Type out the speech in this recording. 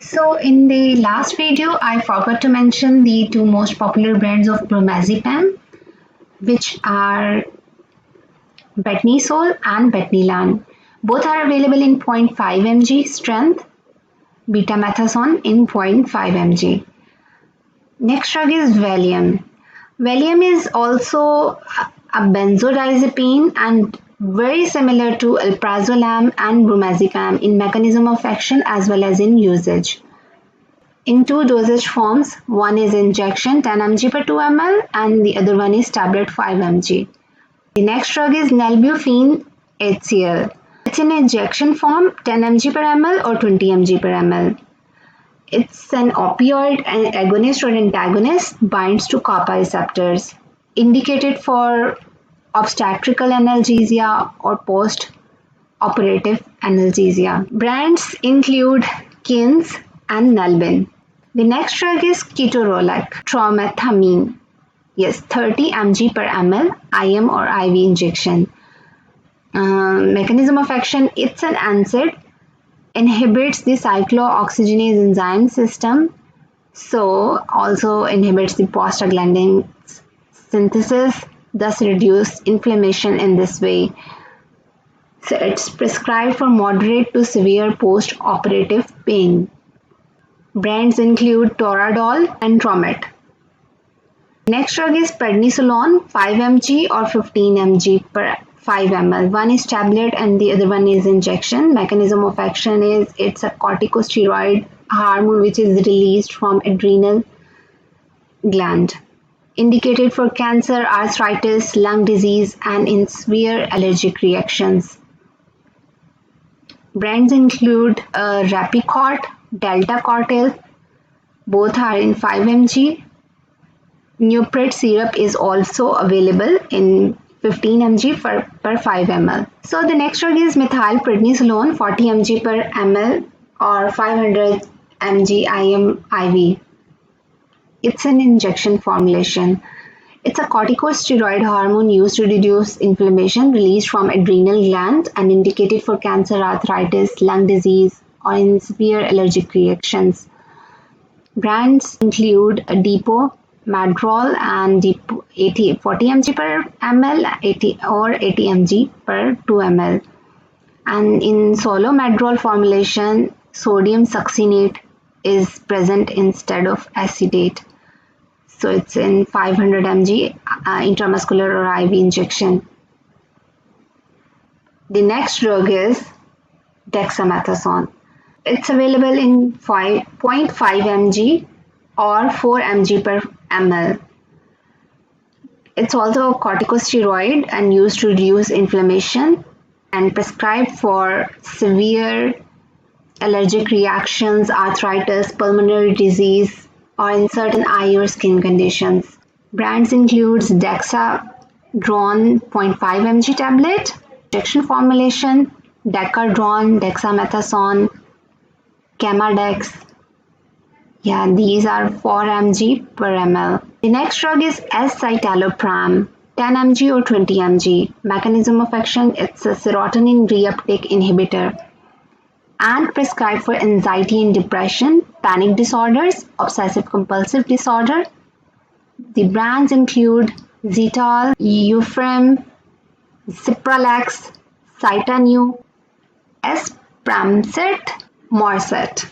So in the last video, I forgot to mention the two most popular brands of bromazepam, which are Betnisol and Betnilan. Both are available in 0.5 mg strength, betamethasone in 0.5 mg. Next drug is Valium. Valium is also a benzodiazepine and very similar to alprazolam and bromazepam in mechanism of action as well as in usage. In two dosage forms, one is injection 10 mg per 2 ml and the other one is tablet 5 mg. The next drug is Nalbuphine HCl. It's in injection form 10 mg per ml or 20 mg per ml. It's an opioid agonist or antagonist, binds to kappa receptors, indicated for obstetrical analgesia or post-operative analgesia. Brands include Kins and Nalbin. The next drug is ketorolac, tromethamine. Yes, 30 mg per ml, IM or IV injection. Mechanism of action, it's an NSAID, inhibits the cyclooxygenase enzyme system, so also inhibits the prostaglandin synthesis, thus reduce inflammation in this way. So it's prescribed for moderate to severe post-operative pain. Brands include Toradol and Tromet. Next drug is prednisolone, 5 mg or 15 mg per 5 ml. One is tablet and the other one is injection. Mechanism of action is it's a corticosteroid hormone which is released from adrenal gland. Indicated for cancer, arthritis, lung disease and in severe allergic reactions. Brands include Rapicort, Delta Cortil. Both are in 5 mg. Nuprit syrup is also available in 15 mg per 5 ml. So the next drug is methylprednisolone, 40 mg per ml or 500 mg IM IV. It's an injection formulation. It's a corticosteroid hormone used to reduce inflammation released from adrenal gland and indicated for cancer, arthritis, lung disease or in severe allergic reactions. Brands include Depot, Madrol and 40 mg per ml or 80 mg per 2 ml. And in solo Madrol formulation, sodium succinate is present instead of acetate. So it's in 500 mg intramuscular or IV injection. The next drug is dexamethasone. It's available in 0.5 mg or 4 mg per ml. It's also a corticosteroid and used to reduce inflammation and prescribed for severe allergic reactions, arthritis, pulmonary disease, or in certain eye or skin conditions. Brands includes Dexadrone 0.5 mg tablet, injection formulation, Decadron, dexamethasone, Chemadex. Yeah, these are 4 mg per ml. The next drug is escitalopram, 10 mg or 20 mg. Mechanism of action, it's a serotonin reuptake inhibitor and prescribed for anxiety and depression, panic disorders, obsessive compulsive disorder. The brands include Zetol, Euphrem, Cipralex, Cytanu, Espramset, Morset.